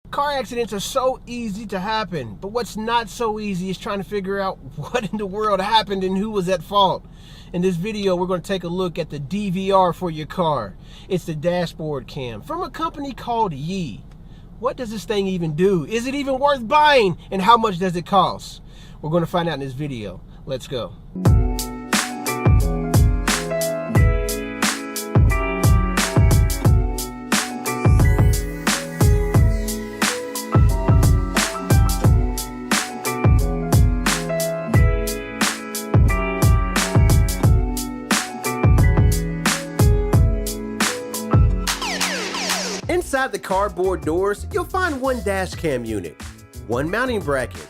Car accidents are so easy to happen, but what's not so easy is trying to figure out what in the world happened and who was at fault. In this video, we're going to take a look at the DVR for your car. It's the dashboard cam from a company called Yi. What does this thing even do? Is it even worth buying? And how much does it cost? We're going to find out in this video. Let's go. Inside the cardboard doors, you'll find one dash cam unit, one mounting bracket,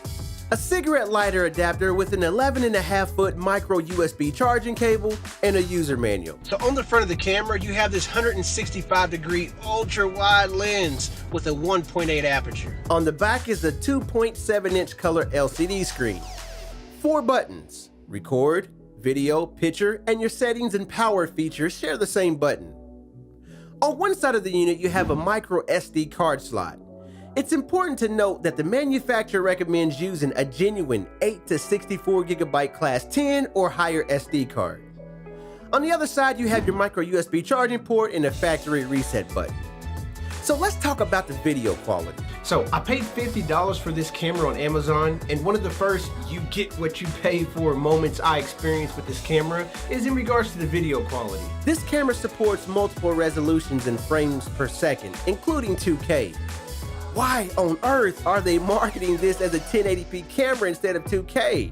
a cigarette lighter adapter with an 11.5-foot micro USB charging cable, and a user manual. So on the front of the camera, you have this 165-degree ultra-wide lens with a 1.8 aperture. On the back is a 2.7-inch color LCD screen. 4 buttons: record, video, picture, and your settings and power features share the same button. On one side of the unit, you have a micro SD card slot. It's important to note that the manufacturer recommends using a genuine 8 to 64 gigabyte class 10 or higher SD card. On the other side, you have your micro USB charging port and a factory reset button. So let's talk about the video quality. So I paid $50 for this camera on Amazon, and one of the first you get what you pay for moments I experienced with this camera is in regards to the video quality. This camera supports multiple resolutions and frames per second, including 2K. Why on earth are they marketing this as a 1080p camera instead of 2K?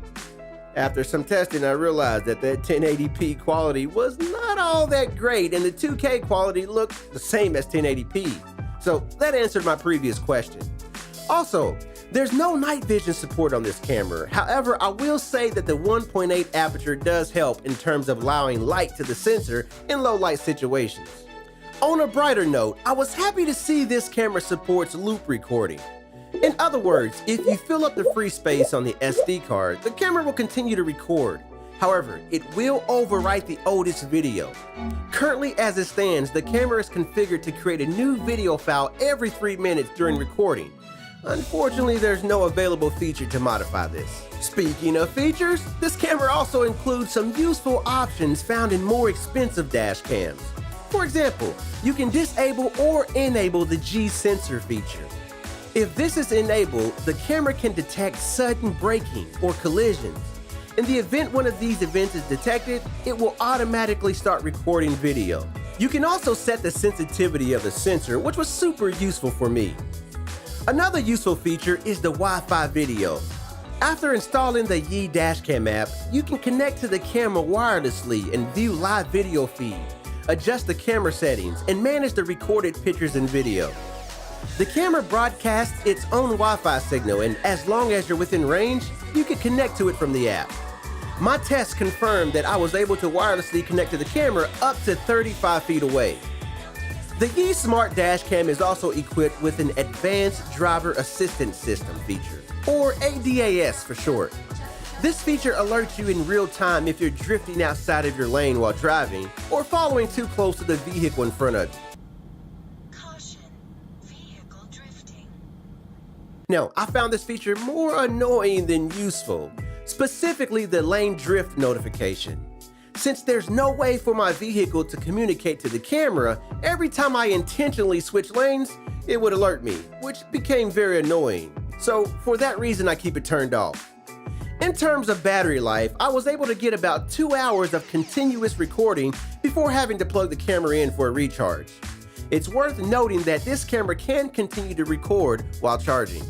After some testing, I realized that 1080p quality was not all that great, and the 2K quality looked the same as 1080p. So that answered my previous question. Also, there's no night vision support on this camera. However, I will say that the 1.8 aperture does help in terms of allowing light to the sensor in low light situations. On a brighter note, I was happy to see this camera supports loop recording. In other words, if you fill up the free space on the SD card, the camera will continue to record. However, it will overwrite the oldest video. Currently, as it stands, the camera is configured to create a new video file every 3 minutes during recording. Unfortunately, there's no available feature to modify this. Speaking of features, this camera also includes some useful options found in more expensive dash cams. For example, you can disable or enable the GSensor feature. If this is enabled, the camera can detect sudden braking or collisions. In the event one of these events is detected, it will automatically start recording video. You can also set the sensitivity of the sensor, which was super useful for me. Another useful feature is the Wi-Fi video. After installing the Yi Dashcam app, you can connect to the camera wirelessly and view live video feeds, adjust the camera settings, and manage the recorded pictures and video. The camera broadcasts its own Wi-Fi signal, and as long as you're within range, you can connect to it from the app. My tests confirmed that I was able to wirelessly connect to the camera up to 35 feet away. The Yi Smart Dashcam is also equipped with an Advanced Driver Assistance System feature, or ADAS for short. This feature alerts you in real time if you're drifting outside of your lane while driving, or following too close to the vehicle in front of you. Caution, vehicle drifting. Now, I found this feature more annoying than useful, specifically the lane drift notification. Since there's no way for my vehicle to communicate to the camera, every time I intentionally switch lanes, it would alert me, which became very annoying. So for that reason, I keep it turned off. In terms of battery life, I was able to get about 2 hours of continuous recording before having to plug the camera in for a recharge. It's worth noting that this camera can continue to record while charging.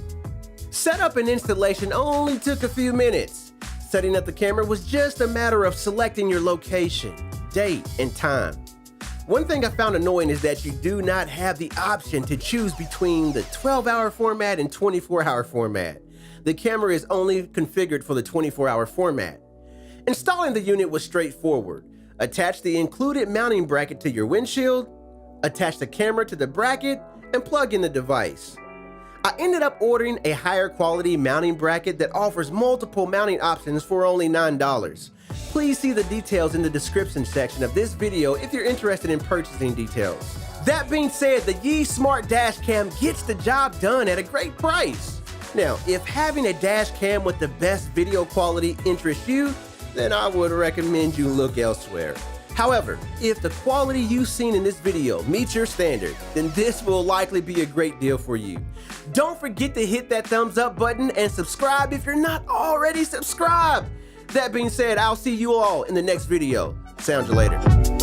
Setup and installation only took a few minutes. Setting up the camera was just a matter of selecting your location, date, and time. One thing I found annoying is that you do not have the option to choose between the 12-hour format and 24-hour format. The camera is only configured for the 24-hour format. Installing the unit was straightforward. Attach the included mounting bracket to your windshield, attach the camera to the bracket, and plug in the device. I ended up ordering a higher quality mounting bracket that offers multiple mounting options for only $9. Please see the details in the description section of this video if you're interested in purchasing details. That being said, the Yee Smart Dash Cam gets the job done at a great price. Now, if having a dash cam with the best video quality interests you, then I would recommend you look elsewhere. However, if the quality you've seen in this video meets your standard, then this will likely be a great deal for you. Don't forget to hit that thumbs up button and subscribe if you're not already subscribed. That being said, I'll see you all in the next video. Sound you later.